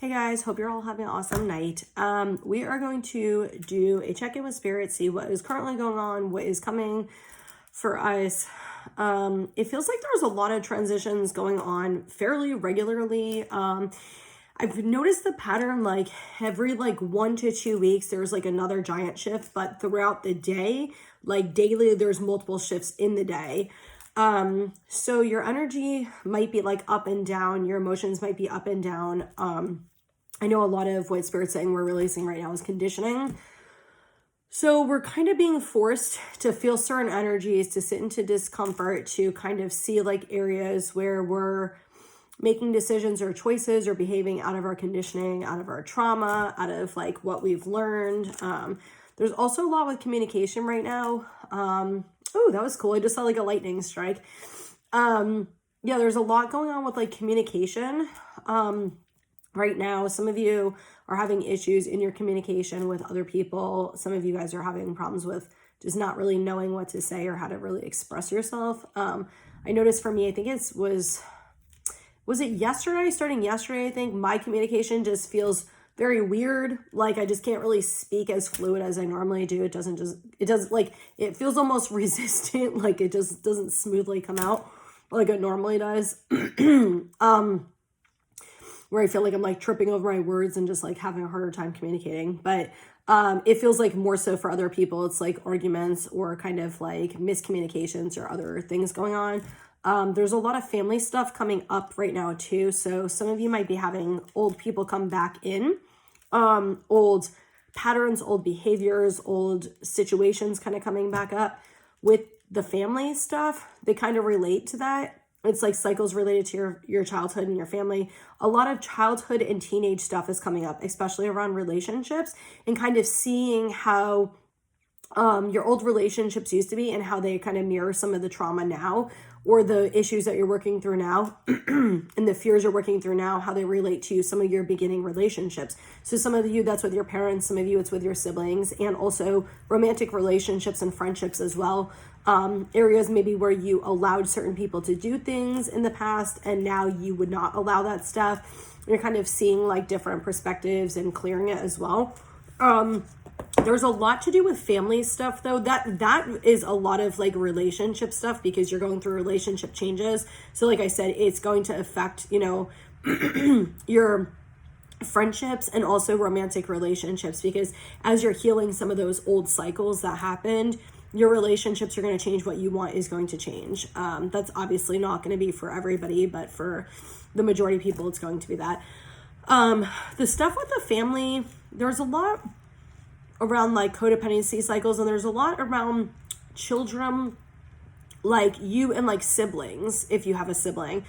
Hey guys, hope you're all having an awesome night. We are going to do a check-in with Spirit, see what is currently going on, what is coming for us. It feels like there's a lot of transitions going on fairly regularly. I've noticed the pattern like every 1 to 2 weeks, there's like another giant shift, but throughout the day, like daily, there's multiple shifts in the day. So your energy might be like up and down, your emotions might be up and down. I know a lot of what Spirit's saying we're releasing right now is conditioning. So we're kind of being forced to feel certain energies, to sit into discomfort, to kind of see like areas where we're making decisions or choices or behaving out of our conditioning, out of our trauma, out of like what we've learned. There's also a lot with communication right now. Oh, that was cool. I just saw like a lightning strike. Yeah, there's a lot going on with like communication. Right now, some of you are having issues in your communication with other people. Some of you guys are having problems with just not really knowing what to say or how to really express yourself. I noticed for me, I think was it yesterday? Starting yesterday, I think my communication just feels very weird. Like I just can't really speak as fluid as I normally do. It feels almost resistant. Like it just doesn't smoothly come out like it normally does. Where I feel like I'm like tripping over my words and just like having a harder time communicating. But it feels like more so for other people, it's like arguments or kind of like miscommunications or other things going on. There's a lot of family stuff coming up right now too. So some of you might be having old people come back in, old patterns, old behaviors, old situations kind of coming back up with the family stuff. They kind of relate to that. It's like cycles related to your childhood and your family. A lot of childhood and teenage stuff is coming up, especially around relationships and kind of seeing how your old relationships used to be and how they kind of mirror some of the trauma now or the issues that you're working through now and the fears you're working through now, how they relate to some of your beginning relationships. So some of you, that's with your parents, some of you, it's with your siblings, and also romantic relationships and friendships as well. Areas maybe where you allowed certain people to do things in the past and now you would not allow that stuff. You're kind of seeing like different perspectives and clearing it as well. There's a lot to do with family stuff though. That is a lot of like relationship stuff because you're going through relationship changes. So like I said, it's going to affect, your friendships and also romantic relationships, because as you're healing some of those old cycles that happened, your relationships are going to change. What you want is going to change. That's obviously not going to be for everybody, but for the majority of people, it's going to be that. The stuff with the family, there's a lot around like codependency cycles, and there's a lot around children, like you and like siblings, if you have a sibling,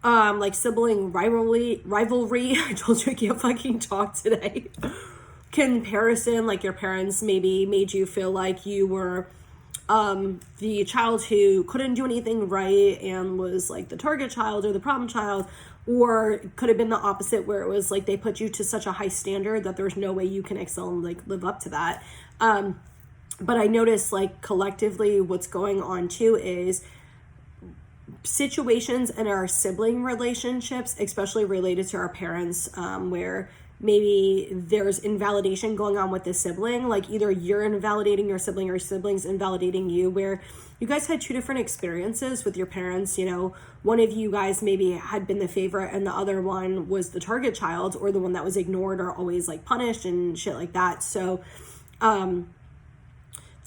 like sibling rivalry. I told you I can't fucking talk today. Comparison, like your parents maybe made you feel like you were the child who couldn't do anything right and was like the target child or the problem child, or could have been the opposite where it was like they put you to such a high standard that there's no way you can excel and like live up to that. But I noticed like collectively what's going on too is situations in our sibling relationships, especially related to our parents, where maybe there's invalidation going on with the sibling, like either you're invalidating your sibling or your sibling's invalidating you, where you guys had two different experiences with your parents. One of you guys maybe had been the favorite and the other one was the target child, or the one that was ignored or always like punished and shit like that. So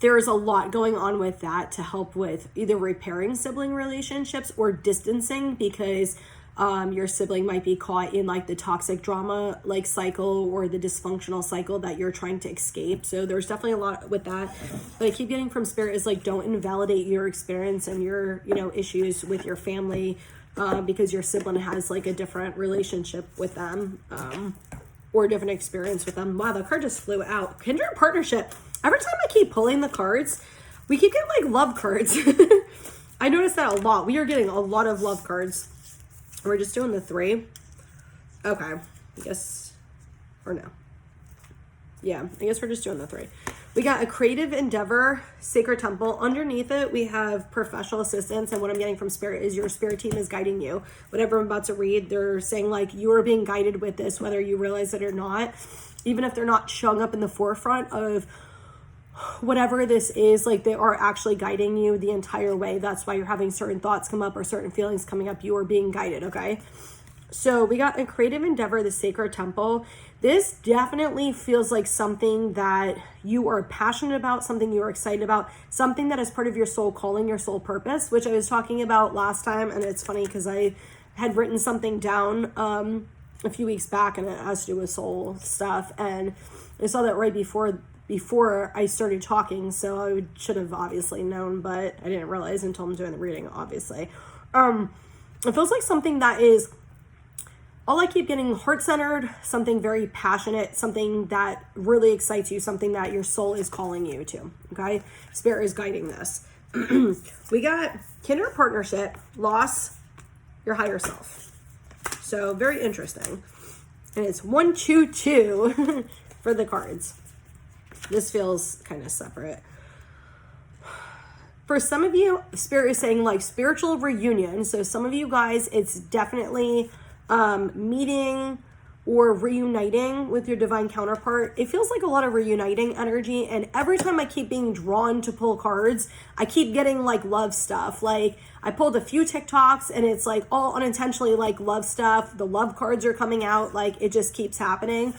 there's a lot going on with that to help with either repairing sibling relationships or distancing, because your sibling might be caught in like the toxic drama like cycle or the dysfunctional cycle that you're trying to escape. So there's definitely a lot with that. But I keep getting from Spirit is like, don't invalidate your experience and your, issues with your family, because your sibling has like a different relationship with them, or a different experience with them. Wow, the card just flew out. Kindred partnership. Every time I keep pulling the cards, we keep getting like love cards. I noticed that a lot. We are getting a lot of love cards. We're just doing the 3. Okay. I guess, or no. Yeah, I guess we're just doing the 3. We got a creative endeavor, sacred temple. Underneath it, we have professional assistance. And what I'm getting from spirit is your spirit team is guiding you. Whatever I'm about to read, they're saying like you are being guided with this, whether you realize it or not. Even if they're not showing up in the forefront of whatever this is, like they are actually guiding you the entire way. That's why you're having certain thoughts come up or certain feelings coming up. You are being guided, okay? So we got a creative endeavor, the sacred temple. This definitely feels like something that you are passionate about, something you are excited about, something that is part of your soul calling, your soul purpose, which I was talking about last time. And it's funny because I had written something down a few weeks back and it has to do with soul stuff. And I saw that right before I started talking. So I should have obviously known, but I didn't realize until I'm doing the reading, obviously. It feels like something that is, all I keep getting heart-centered, something very passionate, something that really excites you, something that your soul is calling you to, okay? Spirit is guiding this. We got kindred partnership, loss, your higher self. So very interesting. And it's 1, 2, 2 for the cards. This feels kind of separate. For some of you, Spirit is saying like spiritual reunion. So some of you guys, it's definitely meeting or reuniting with your divine counterpart. It feels like a lot of reuniting energy. And every time I keep being drawn to pull cards, I keep getting like love stuff. Like I pulled a few TikToks and it's like all unintentionally like love stuff. The love cards are coming out. Like it just keeps happening.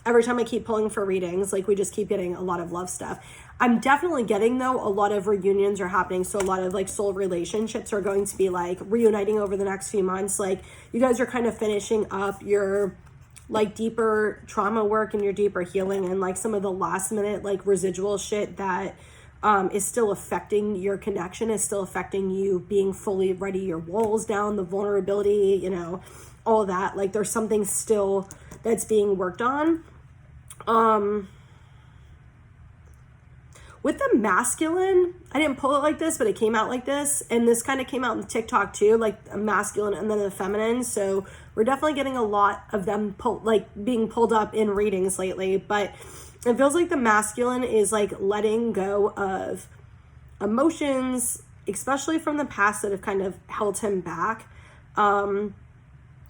Every time I keep pulling for readings, like we just keep getting a lot of love stuff. I'm definitely getting, though, a lot of reunions are happening. So a lot of like soul relationships are going to be like reuniting over the next few months. Like you guys are kind of finishing up your like deeper trauma work and your deeper healing and like some of the last minute like residual shit that is still affecting your connection, is still affecting you being fully ready, your walls down, the vulnerability, you know, all that. Like there's something still that's being worked on. With the masculine, I didn't pull it like this, but it came out like this. And this kind of came out in TikTok too, like a masculine and then a feminine. So we're definitely getting a lot of them being pulled up in readings lately. But it feels like the masculine is like letting go of emotions, especially from the past that have kind of held him back.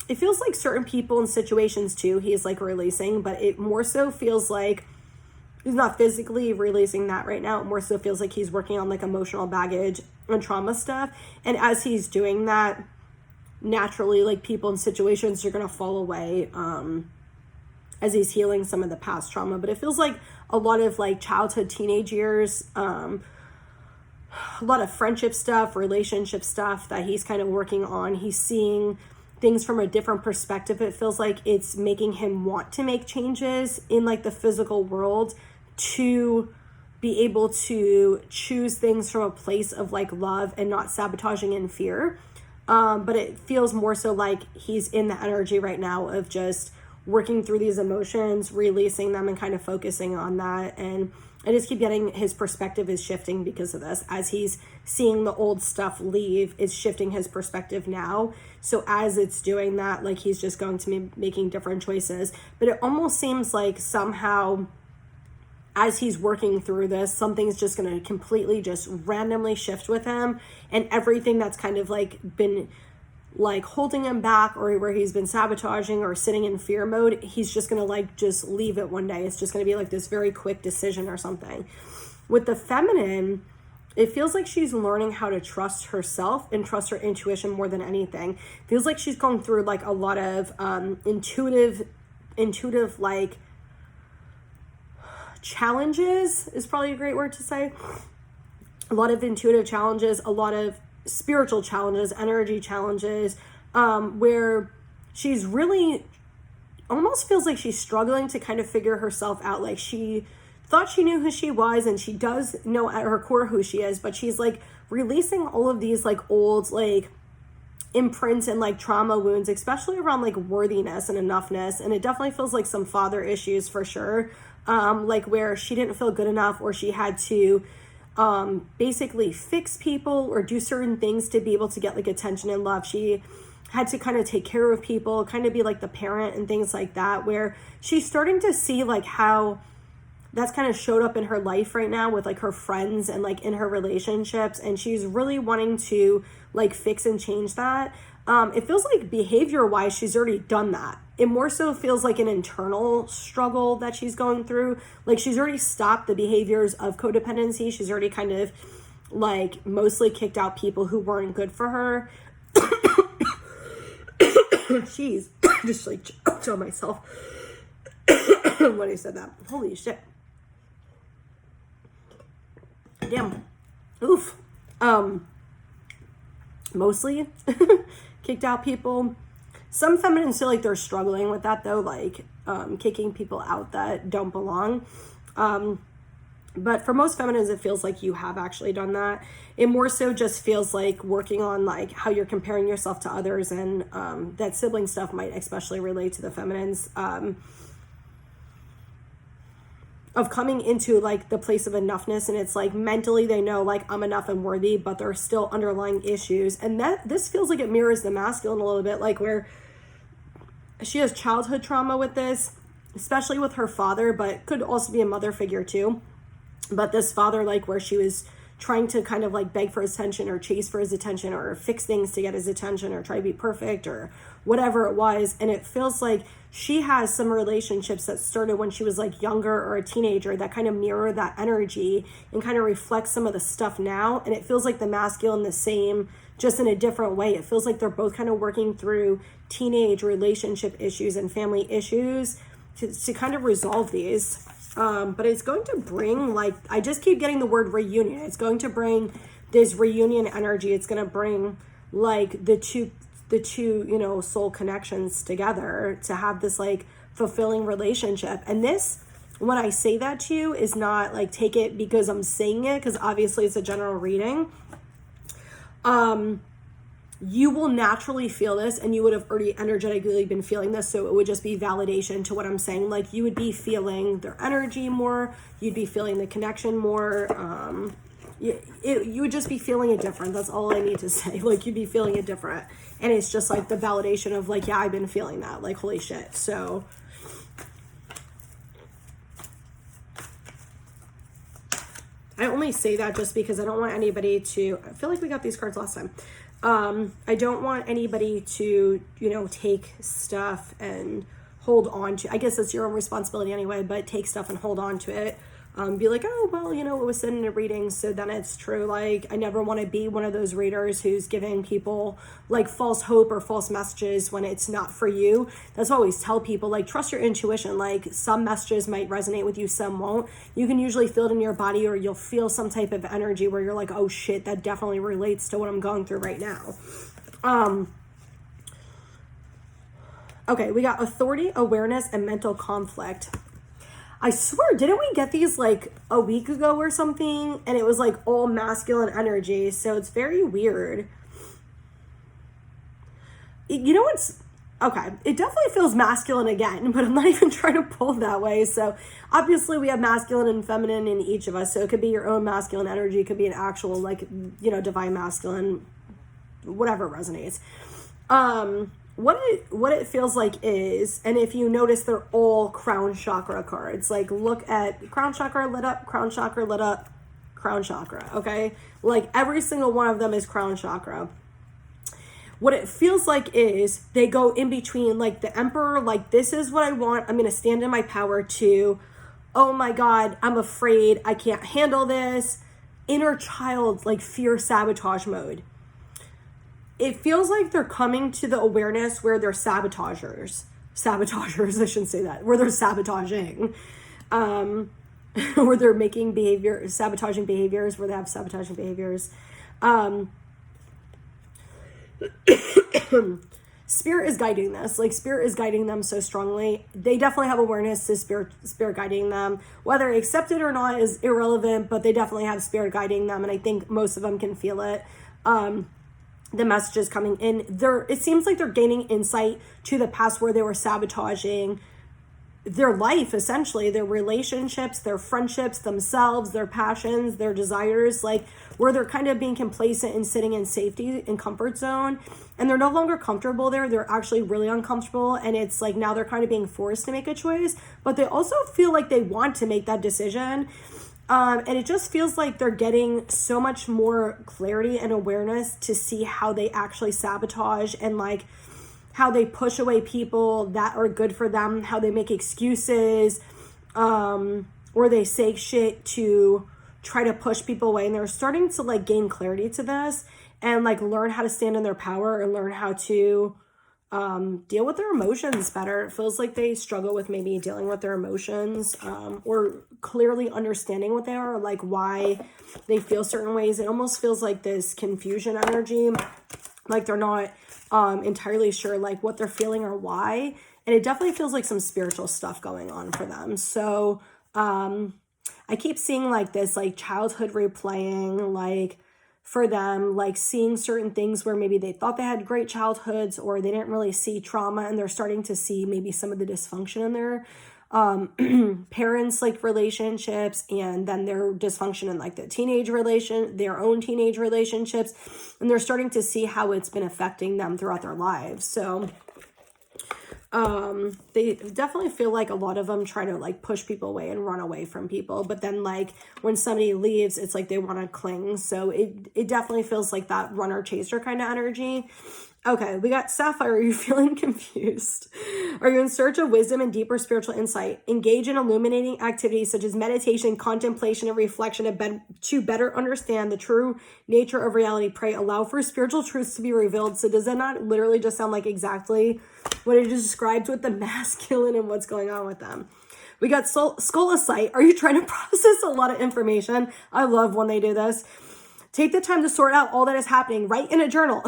It feels like certain people and situations too, he's like releasing, but it more so feels like he's not physically releasing that right now. It more so feels like he's working on like emotional baggage and trauma stuff. And as he's doing that, naturally, like people and situations are going to fall away as he's healing some of the past trauma. But it feels like a lot of like childhood, teenage years, a lot of friendship stuff, relationship stuff that he's kind of working on. He's seeing things from a different perspective. It feels like it's making him want to make changes in like the physical world to be able to choose things from a place of like love and not sabotaging and fear. But it feels more so like he's in the energy right now of just working through these emotions, releasing them and kind of focusing on that. And I just keep getting his perspective is shifting because of this. As he's seeing the old stuff leave, it's shifting his perspective now. So as it's doing that, like he's just going to be making different choices. But it almost seems like somehow as he's working through this, something's just going to completely just randomly shift with him. And everything that's kind of like been like holding him back or where he's been sabotaging or sitting in fear mode, he's just going to like just leave it one day. It's just going to be like this very quick decision or something. With the feminine, it feels like she's learning how to trust herself and trust her intuition more than anything. It feels like she's going through like a lot of intuitive like challenges is probably a great word to say. A lot of intuitive challenges, a lot of spiritual challenges, energy challenges, where she's really almost feels like she's struggling to kind of figure herself out. Like she thought she knew who she was and she does know at her core who she is, but she's like releasing all of these like old like imprints and like trauma wounds, especially around like worthiness and enoughness. And it definitely feels like some father issues for sure, like where she didn't feel good enough or she had to basically fix people or do certain things to be able to get like attention and love. She had to kind of take care of people, kind of be like the parent and things like that, where she's starting to see like how that's kind of showed up in her life right now with like her friends and like in her relationships, and she's really wanting to like fix and change that. It feels like behavior wise she's already done that. It more so feels like an internal struggle that she's going through. Like she's already stopped the behaviors of codependency. She's already kind of like mostly kicked out people who weren't good for her. Jeez, just like choked on myself when I said that. Holy shit. Damn. Oof. Mostly kicked out people. Some feminines feel like they're struggling with that though, like kicking people out that don't belong. But for most feminines, it feels like you have actually done that. It more so just feels like working on like how you're comparing yourself to others, and that sibling stuff might especially relate to the feminines. Of coming into like the place of enoughness, and it's like mentally they know like I'm enough and worthy, but there's still underlying issues. And that this feels like it mirrors the masculine a little bit, like where she has childhood trauma with this, especially with her father, but could also be a mother figure too. But this father, like where she was trying to kind of like beg for his attention or chase for his attention or fix things to get his attention or try to be perfect or whatever it was. And it feels like she has some relationships that started when she was like younger or a teenager that kind of mirror that energy and kind of reflect some of the stuff now. And it feels like the masculine the same, just in a different way. It feels like they're both kind of working through teenage relationship issues and family issues to kind of resolve these. But it's going to bring, like, I just keep getting the word reunion. It's going to bring this reunion energy. It's going to bring like the two, you know, soul connections together to have this like fulfilling relationship. And this, when I say that to you, is not like take it because I'm saying it, because obviously it's a general reading. You will naturally feel this, and you would have already energetically been feeling this, so it would just be validation to what I'm saying. Like you would be feeling their energy more, you'd be feeling the connection more, you would just be feeling it different. That's all I need to say. Like you'd be feeling it different, and it's just like the validation of like, yeah, I've been feeling that, like holy shit. So I only say that just because I don't want anybody to, I feel like we got these cards last time. I don't want anybody to, you know, take stuff and hold on to, I guess it's your own responsibility anyway, but take stuff and hold on to it. Be like, oh, well, you know, it was said in a reading, so then it's true. Like, I never want to be one of those readers who's giving people like false hope or false messages when it's not for you. That's why I always tell people, like, trust your intuition. Like, some messages might resonate with you, some won't. You can usually feel it in your body, or you'll feel some type of energy where you're like, oh shit, that definitely relates to what I'm going through right now. Okay, we got authority, awareness, and mental conflict. I swear, didn't we get these like a week ago or something? And it was like all masculine energy. So it's very weird. You know what's, okay, it definitely feels masculine again, but I'm not even trying to pull that way. So obviously we have masculine and feminine in each of us. So it could be your own masculine energy. It could be an actual like, you know, divine masculine, whatever resonates. What it feels like is, and if you notice, they're all crown chakra cards. Like, look at crown chakra lit up, crown chakra lit up, crown chakra, okay? Like, every single one of them is crown chakra. What it feels like is they go in between, like, the emperor, like, this is what I want. I'm going to stand in my power, to, oh my God, I'm afraid. I can't handle this. Inner child, like, fear sabotage mode. It feels like they're coming to the awareness where they're sabotagers, I shouldn't say that, where they're sabotaging, where they're making sabotaging behaviors, where they have sabotaging behaviors. Spirit is guiding this, like spirit is guiding them so strongly. They definitely have awareness to spirit guiding them. Whether they accept it or not is irrelevant, but they definitely have spirit guiding them. And I think most of them can feel it. The messages coming in, it seems like they're gaining insight to the past where they were sabotaging their life, essentially, their relationships, their friendships, themselves, their passions, their desires, like where they're kind of being complacent and sitting in safety and comfort zone, and they're no longer comfortable there. They're actually really uncomfortable, and it's like now they're kind of being forced to make a choice, but they also feel like they want to make that decision. And it just feels like they're getting so much more clarity and awareness to see how they actually sabotage and like how they push away people that are good for them, how they make excuses, or they say shit to try to push people away. And they're starting to like gain clarity to this and like learn how to stand in their power and learn how to deal with their emotions better. It feels like they struggle with maybe dealing with their emotions, or clearly understanding what they are, like why they feel certain ways. It almost feels like this confusion energy, like they're not entirely sure like what they're feeling or why. And it definitely feels like some spiritual stuff going on for them. So I keep seeing like this like childhood replaying, like for them, like seeing certain things where maybe they thought they had great childhoods or they didn't really see trauma, and they're starting to see maybe some of the dysfunction in their parents like relationships, and then their dysfunction in like their own teenage relationships, and they're starting to see how it's been affecting them throughout their lives. So they definitely feel like a lot of them try to like push people away and run away from people, but then like when somebody leaves, it's like they want to cling. So it definitely feels like that runner chaser kind of energy. Okay, we got Sapphire. Are you feeling confused? Are you in search of wisdom and deeper spiritual insight? Engage in illuminating activities such as meditation, contemplation, and reflection to better understand the true nature of reality. Pray, allow for spiritual truths to be revealed. So does that not literally just sound like exactly what it described with the masculine and what's going on with them? We got Skolosite. Are you trying to process a lot of information? I love when they do this. Take the time to sort out all that is happening. Write in a journal.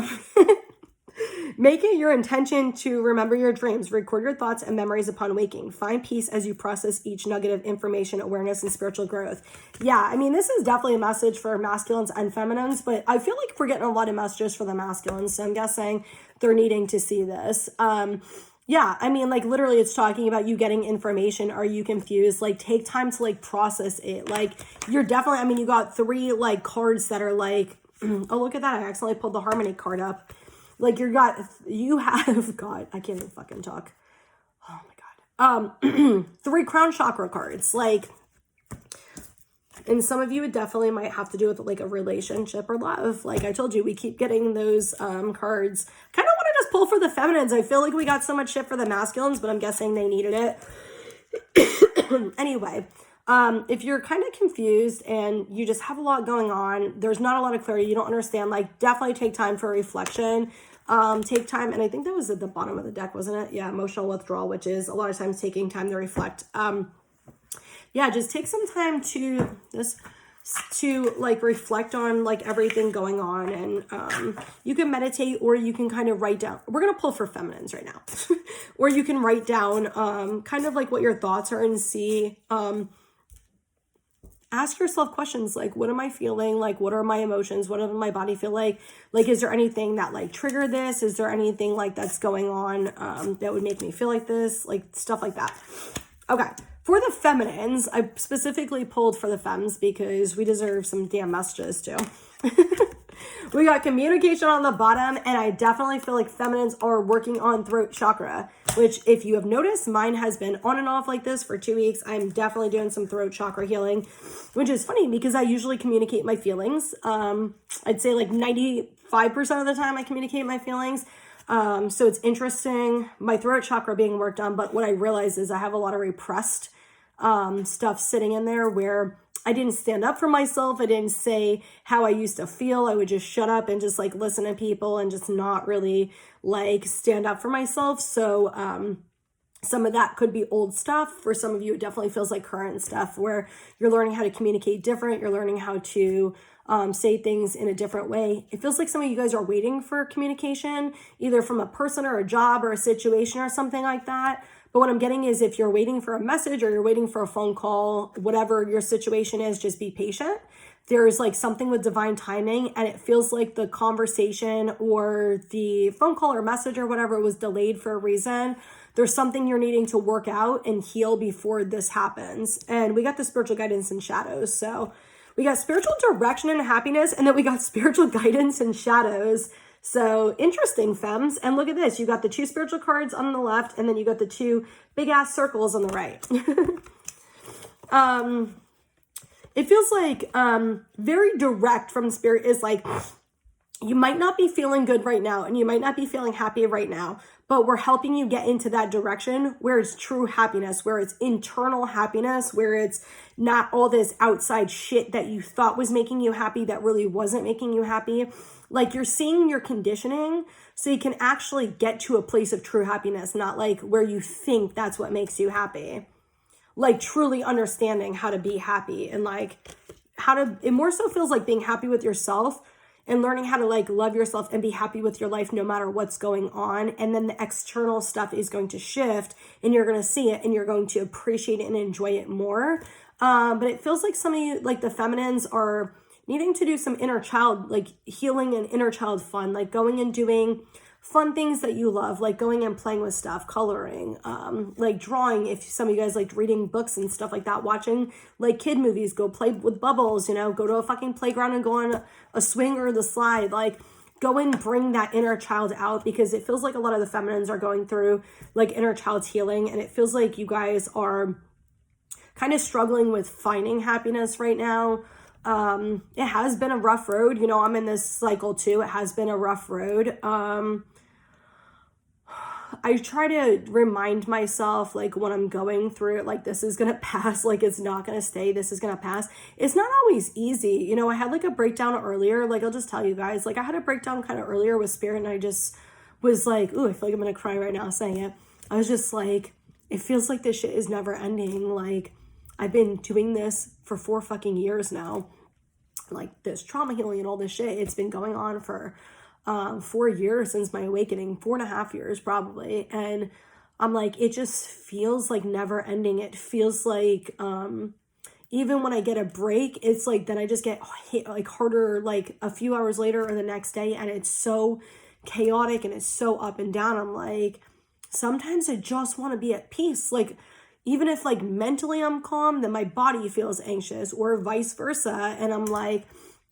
Make it your intention to remember your dreams. Record your thoughts and memories upon waking. Find peace as you process each nugget of information, awareness, and spiritual growth. Yeah, I mean, this is definitely a message for masculines and feminines, but I feel like we're getting a lot of messages for the masculines, so I'm guessing they're needing to see this. Yeah, I mean, like literally it's talking about you getting information. Are you confused? Like take time to like process it. Like you're definitely, I mean, you got 3 like cards that are like, oh, look at that. I accidentally pulled the Harmony card up. Like you have, God, I can't even fucking talk. Oh my God. 3 crown chakra cards. Like, and some of you would definitely might have to do with like a relationship or love. Like I told you, we keep getting those cards. Kind of want to just pull for the feminines. I feel like we got so much shit for the masculines, but I'm guessing they needed it. Anyway, if you're kind of confused and you just have a lot going on, there's not a lot of clarity, you don't understand, like definitely take time for reflection. Take time, and I think that was at the bottom of the deck, wasn't it? Yeah, emotional withdrawal, which is a lot of times taking time to reflect. Yeah, just take some time to like reflect on like everything going on, and you can meditate, or you can kind of write down. We're gonna pull for feminines right now. Or you can write down kind of like what your thoughts are and see. Ask yourself questions like, what am I feeling? Like, what are my emotions? What does my body feel like? Like, is there anything that like triggered this? Is there anything like that's going on that would make me feel like this? Like stuff like that. Okay. For the feminines, I specifically pulled for the femmes because we deserve some damn messages too. We got communication on the bottom, and I definitely feel like feminines are working on throat chakra, which if you have noticed, mine has been on and off like this for 2 weeks. I'm definitely doing some throat chakra healing, which is funny because I usually communicate my feelings. I'd say like 95% of the time I communicate my feelings. So it's interesting, my throat chakra being worked on, but what I realize is I have a lot of repressed stuff sitting in there where I didn't stand up for myself. I didn't say how I used to feel. I would just shut up and just like listen to people and just not really like stand up for myself. So some of that could be old stuff. For some of you, it definitely feels like current stuff where you're learning how to communicate different. You're learning how to say things in a different way. It feels like some of you guys are waiting for communication, either from a person or a job or a situation or something like that. But what I'm getting is if you're waiting for a message or you're waiting for a phone call, whatever your situation is, just be patient. There's like something with divine timing, and it feels like the conversation or the phone call or message or whatever was delayed for a reason. there's something you're needing to work out and heal before this happens. And we got the spiritual guidance and shadows. So we got spiritual direction and happiness, and then we got spiritual guidance and shadows. So interesting, femmes. And look at this. You got the 2 spiritual cards on the left, and then you got the 2 big ass circles on the right. It feels like very direct from spirit is like, you might not be feeling good right now, and you might not be feeling happy right now, but we're helping you get into that direction where it's true happiness, where it's internal happiness, where it's not all this outside shit that you thought was making you happy that really wasn't making you happy. Like, you're seeing your conditioning so you can actually get to a place of true happiness, not like where you think that's what makes you happy. Like, truly understanding how to be happy, and like it more so feels like being happy with yourself and learning how to like love yourself and be happy with your life no matter what's going on. And then the external stuff is going to shift, and you're going to see it, and you're going to appreciate it and enjoy it more. But it feels like some of you, like the feminines, are needing to do some inner child, like healing and inner child fun, like going and doing fun things that you love, like going and playing with stuff, coloring, like drawing. If some of you guys liked reading books and stuff like that, watching like kid movies, go play with bubbles, you know, go to a fucking playground and go on a swing or the slide, like go and bring that inner child out, because it feels like a lot of the feminines are going through like inner child's healing, and it feels like you guys are kind of struggling with finding happiness right now. It has been a rough road. You know, I'm in this cycle too. It has been a rough road. I try to remind myself, like, when I'm going through it, like, this is going to pass, like, it's not going to stay, this is going to pass. It's not always easy. You know, I had like a breakdown earlier, like, I'll just tell you guys, like, I had a breakdown kind of earlier with spirit, and I just was like, ooh, I feel like I'm going to cry right now saying it. I was just like, it feels like this shit is never ending. Like, I've been doing this for 4 fucking years now, like this trauma healing and all this shit. It's been going on for 4 years since my awakening, 4.5 years probably. And I'm like, it just feels like never ending. It feels like even when I get a break, it's like then I just get hit like harder like a few hours later or the next day, and it's so chaotic and it's so up and down. I'm like, sometimes I just want to be at peace. Like, even if like mentally I'm calm, then my body feels anxious, or vice versa. And I'm like,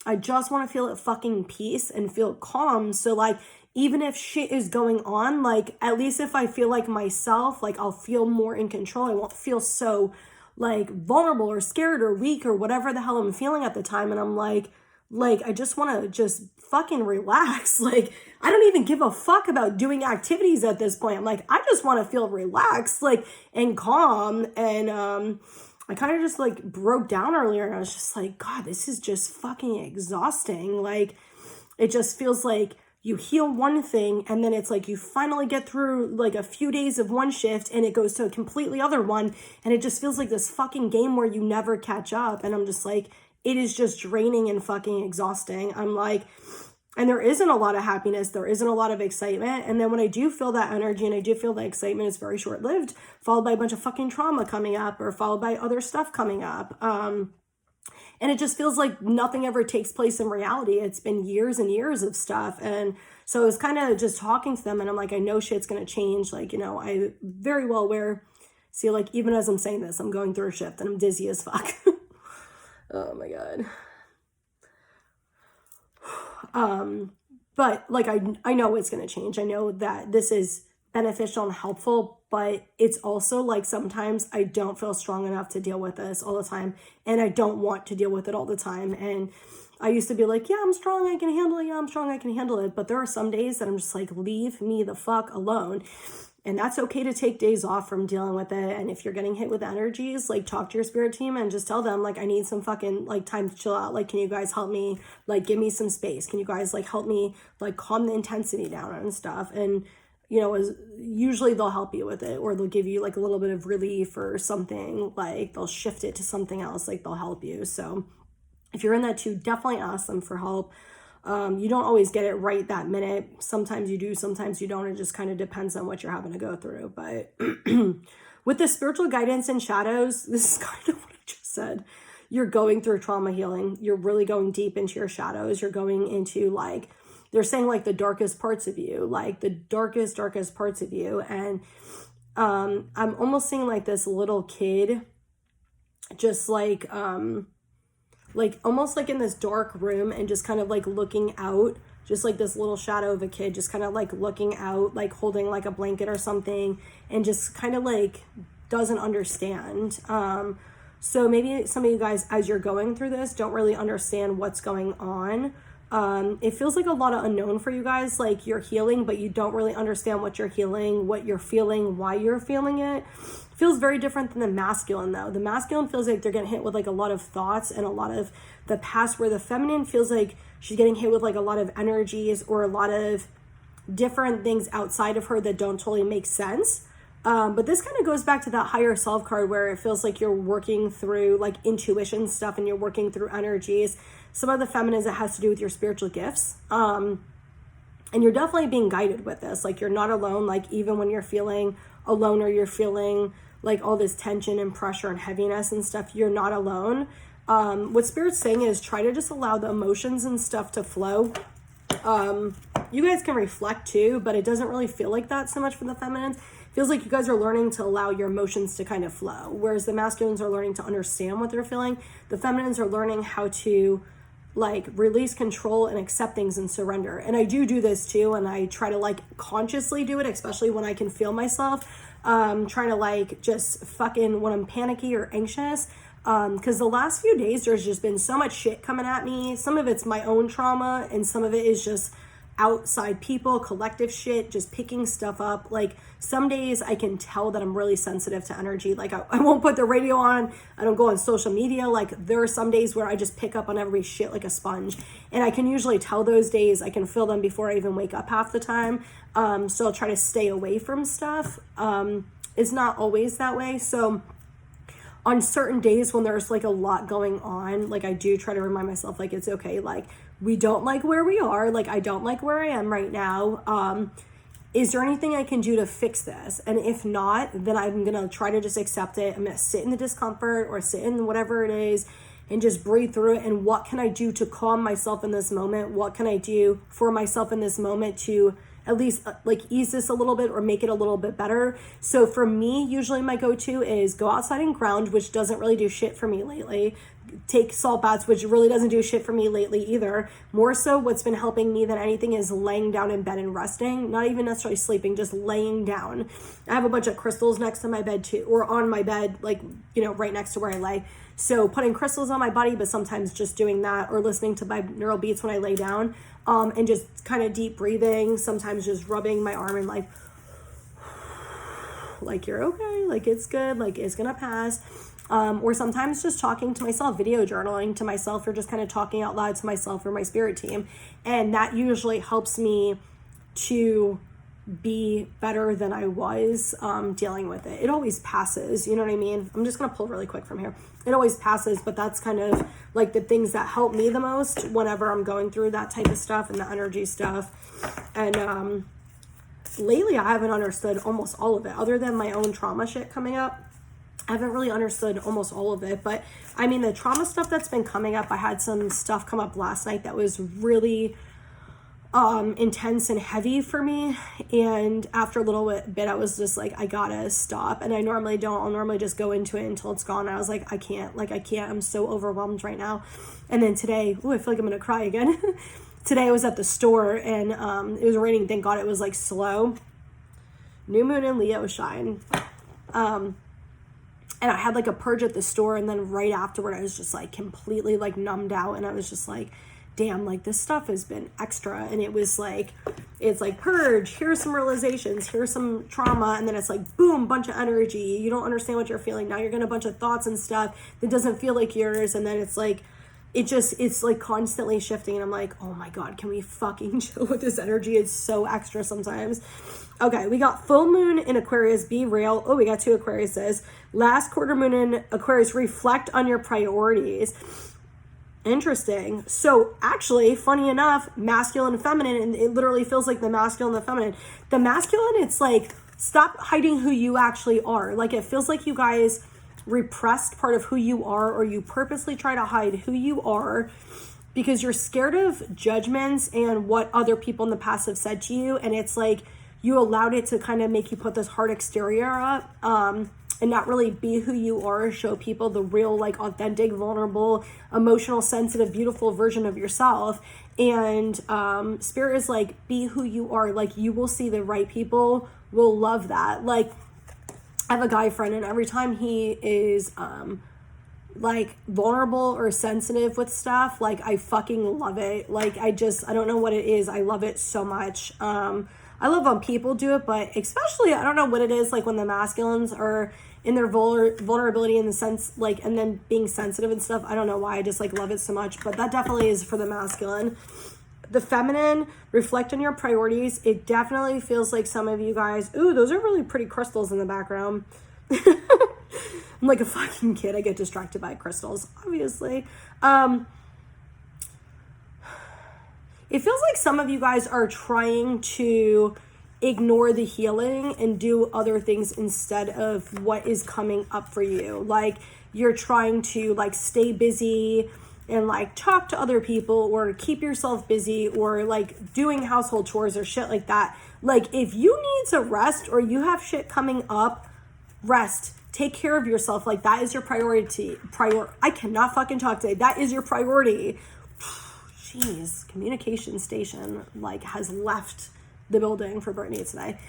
I just want to feel at fucking peace and feel calm. So like, even if shit is going on, like, at least if I feel like myself, like, I'll feel more in control. I won't feel so like vulnerable or scared or weak or whatever the hell I'm feeling at the time. And I'm like, I just want to just fucking relax. Like, I don't even give a fuck about doing activities at this point. I'm like, I just want to feel relaxed, like, and calm. And I kind of just like broke down earlier, and I was just like, God, this is just fucking exhausting. Like, it just feels like you heal one thing, and then it's like you finally get through like a few days of one shift, and it goes to a completely other one, and it just feels like this fucking game where you never catch up. And I'm just like, it is just draining and fucking exhausting. I'm like, and there isn't a lot of happiness. There isn't a lot of excitement. And then when I do feel that energy and I do feel that excitement, it's very short-lived, followed by a bunch of fucking trauma coming up, or followed by other stuff coming up. And it just feels like nothing ever takes place in reality. It's been years and years of stuff. And so I was kind of just talking to them, and I'm like, I know shit's going to change. Like, you know, I very well aware. See, like, even as I'm saying this, I'm going through a shift and I'm dizzy as fuck. Oh my God. But like, I know it's going to change. I know that this is beneficial and helpful, but it's also like, sometimes I don't feel strong enough to deal with this all the time. And I don't want to deal with it all the time. And I used to be like, yeah, I'm strong, I can handle it. Yeah, I'm strong, I can handle it. But there are some days that I'm just like, leave me the fuck alone. And that's okay to take days off from dealing with it. And if you're getting hit with energies, like, talk to your spirit team and just tell them, like, I need some fucking like time to chill out. Like, can you guys help me? Like, give me some space. Can you guys like help me like calm the intensity down and stuff? And, you know, usually they'll help you with it, or they'll give you like a little bit of relief or something. Like, they'll shift it to something else. Like, they'll help you. So if you're in that too, definitely ask them for help. You don't always get it right that minute. Sometimes you do, sometimes you don't. It just kind of depends on what you're having to go through. But with the spiritual guidance and shadows, this is kind of what I just said. You're going through trauma healing. You're really going deep into your shadows. You're going into, like, they're saying like the darkest parts of you, like the darkest parts of you. And I'm almost seeing like this little kid, just like almost like in this dark room and just kind of like looking out, just like this little shadow of a kid, just kind of like looking out, like holding like a blanket or something, and just kind of like doesn't understand. So maybe some of you guys, as you're going through this, don't really understand what's going on. It feels like a lot of unknown for you guys, like you're healing, but you don't really understand what you're healing, what you're feeling, why you're feeling it. Feels very different than the masculine though. The masculine feels like they're getting hit with like a lot of thoughts and a lot of the past, where the feminine feels like she's getting hit with like a lot of energies or a lot of different things outside of her that don't totally make sense. But this kind of goes back to that higher self card, where it feels like you're working through like intuition stuff and you're working through energies. Some of the feminines, it has to do with your spiritual gifts. And you're definitely being guided with this. Like you're not alone. Like even when you're feeling alone or you're feeling like all this tension and pressure and heaviness and stuff, you're not alone. What Spirit's saying is try to just allow the emotions and stuff to flow. You guys can reflect too, but it doesn't really feel like that so much for the feminines. It feels like you guys are learning to allow your emotions to kind of flow, whereas the masculines are learning to understand what they're feeling. The feminines are learning how to like release control and accept things and surrender. And I do this too, and I try to like consciously do it, especially when I can feel myself trying to like just fucking when I'm panicky or anxious. Because the last few days there's just been so much shit coming at me. Some of it's my own trauma and some of it is just outside people, collective shit, just picking stuff up. Like some days I can tell that I'm really sensitive to energy. Like I won't put the radio on, I don't go on social media. Like there are some days where I just pick up on every shit like a sponge, and I can usually tell those days. I can feel them before I even wake up half the time. So I'll try to stay away from stuff. It's not always that way. So on certain days when there's like a lot going on, like I do try to remind myself like it's okay, like we don't like where we are, like I don't like where I am right now. Is there anything I can do to fix this? And if not, then I'm gonna try to just accept it. I'm gonna sit in the discomfort or sit in whatever it is and just breathe through it. And what can I do to calm myself in this moment? What can I do for myself in this moment to at least like ease this a little bit or make it a little bit better? So for me, usually my go-to is go outside and ground, which doesn't really do shit for me lately. Take salt baths, which really doesn't do shit for me lately either. More so what's been helping me than anything is laying down in bed and resting. Not even necessarily sleeping, just laying down. I have a bunch of crystals next to my bed too, or on my bed, like, you know, right next to where I lay. So putting crystals on my body, but sometimes just doing that or listening to my neural beats when I lay down, and just kind of deep breathing, sometimes just rubbing my arm and like you're okay, like it's good, like it's gonna pass. Or sometimes just talking to myself, video journaling to myself, or just kind of talking out loud to myself or my spirit team. And that usually helps me to be better than I was dealing with it. It always passes, you know what I mean? I'm just gonna pull really quick from here. It always passes, but that's kind of like the things that help me the most whenever I'm going through that type of stuff and the energy stuff. And lately I haven't understood almost all of it, other than my own trauma shit coming up. I haven't really understood almost all of it, but I mean, the trauma stuff that's been coming up, I had some stuff come up last night that was really intense and heavy for me. And after a little bit, I was just like, I gotta stop. And I normally don't. I'll normally just go into it until it's gone. And I was like, I can't. I'm so overwhelmed right now. And then today, I feel like I'm gonna cry again. Today I was at the store and it was raining. Thank God it was like slow. New moon and Leo shine. And I had like a purge at the store, and then right afterward I was just like completely like numbed out, and I was just like, damn, like this stuff has been extra. And it was like, it's like purge, here's some realizations, here's some trauma, and then it's like boom, bunch of energy, you don't understand what you're feeling, now you're getting a bunch of thoughts and stuff that doesn't feel like yours. And then it's like, it's like constantly shifting, and I'm like, oh my God, can we fucking chill with this energy? It's so extra sometimes. Okay, we got full moon in Aquarius, be real. Oh, we got 2 Aquariuses. Last quarter moon in Aquarius, reflect on your priorities. Interesting. So actually, funny enough, masculine and feminine, and it literally feels like the masculine and the feminine. The masculine, it's like, stop hiding who you actually are. Like, it feels like you guys repressed part of who you are, or you purposely try to hide who you are because you're scared of judgments and what other people in the past have said to you. And it's like, you allowed it to kind of make you put this hard exterior up, and not really be who you are, show people the real, like, authentic, vulnerable, emotional, sensitive, beautiful version of yourself. And Spirit is like, be who you are. Like, you will see the right people will love that. Like, I have a guy friend, and every time he is like vulnerable or sensitive with stuff, like, I fucking love it. Like, I don't know what it is, I love it so much. I love when people do it, but especially, I don't know what it is, like when the masculines are in their vulnerability in the sense, like, and then being sensitive and stuff. I don't know why, I just like love it so much, but that definitely is for the masculine. The feminine, reflect on your priorities. It definitely feels like some of you guys, ooh, those are really pretty crystals in the background. I'm like a fucking kid, I get distracted by crystals, obviously. It feels like some of you guys are trying to ignore the healing and do other things instead of what is coming up for you. Like, you're trying to, like, stay busy and, like, talk to other people or keep yourself busy or, like, doing household chores or shit like that. Like, if you need to rest or you have shit coming up, rest. Take care of yourself. Like, that is your priority. I cannot fucking talk today. That is your priority. Jeez, communication station, like, has left the building for Brittany today.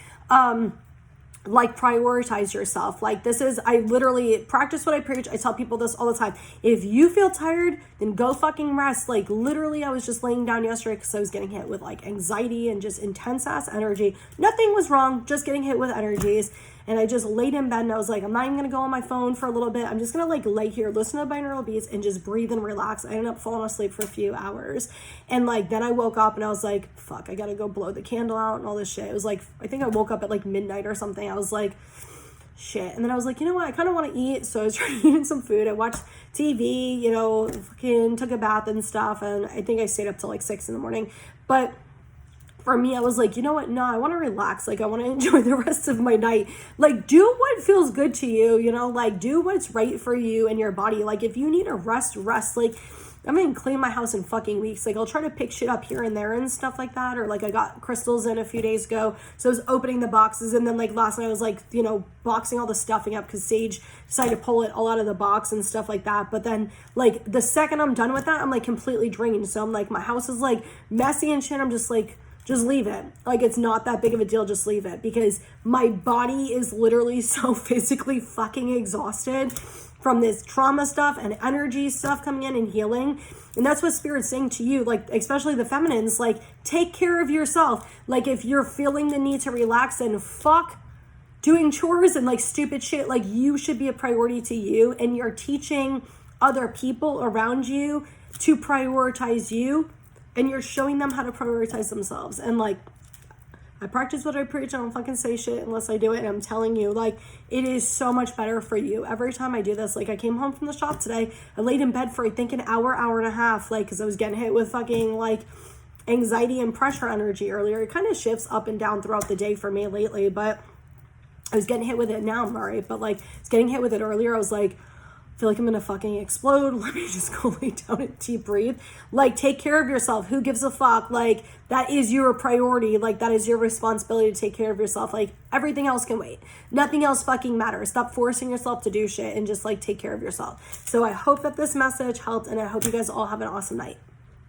Like, prioritize yourself. Like, this is, I literally practice what I preach. I tell people this all the time. If you feel tired, then go fucking rest. Like, literally, I was just laying down yesterday because I was getting hit with, like, anxiety and just intense ass energy. Nothing was wrong, just getting hit with energies. And I just laid in bed and I was like, I'm not even going to go on my phone for a little bit. I'm just going to, like, lay here, listen to binaural beats and just breathe and relax. I ended up falling asleep for a few hours. And, like, then I woke up and I was like, fuck, I got to go blow the candle out and all this shit. It was like, I think I woke up at like midnight or something. I was like, shit. And then I was like, you know what? I kind of want to eat. So I was trying to eat some food. I watched TV, you know, fucking took a bath and stuff. And I think I stayed up till like 6 a.m. But for me, I was like, you know what? No, I want to relax. Like, I want to enjoy the rest of my night. Like, do what feels good to you, you know? Like, do what's right for you and your body. Like, if you need a rest. Like, I haven't cleaned my house in fucking weeks. Like, I'll try to pick shit up here and there and stuff like that. Or, like, I got crystals in a few days ago. So I was opening the boxes. And then, like, last night I was, like, you know, boxing all the stuffing up because Sage decided to pull it all out of the box and stuff like that. But then, like, the second I'm done with that, I'm, like, completely drained. So I'm, like, my house is, like, messy and shit. I'm just, like, just leave it. Like, it's not that big of a deal. Just leave it, because my body is literally so physically fucking exhausted from this trauma stuff and energy stuff coming in and healing. And that's what Spirit's saying to you, like, especially the feminines, like, take care of yourself. Like, if you're feeling the need to relax, and fuck doing chores and, like, stupid shit, like, you should be a priority to you, and you're teaching other people around you to prioritize you. And you're showing them how to prioritize themselves. And, like, I practice what I preach. I don't fucking say shit unless I do it. And I'm telling you, like, it is so much better for you. Every time I do this, like, I came home from the shop today. I laid in bed for, I think, an hour and a half. Like, because I was getting hit with fucking, like, anxiety and pressure energy earlier. It kind of shifts up and down throughout the day for me lately. But I was getting hit with it now. I'm all right. But, like, I was getting hit with it earlier. I was like, I feel like I'm gonna fucking explode. Let me just go lay down and deep breathe. Like, take care of yourself. Who gives a fuck? Like, that is your priority. Like, that is your responsibility to take care of yourself. Like, everything else can wait. Nothing else fucking matters. Stop forcing yourself to do shit and just, like, take care of yourself. So I hope that this message helped, and I hope you guys all have an awesome night.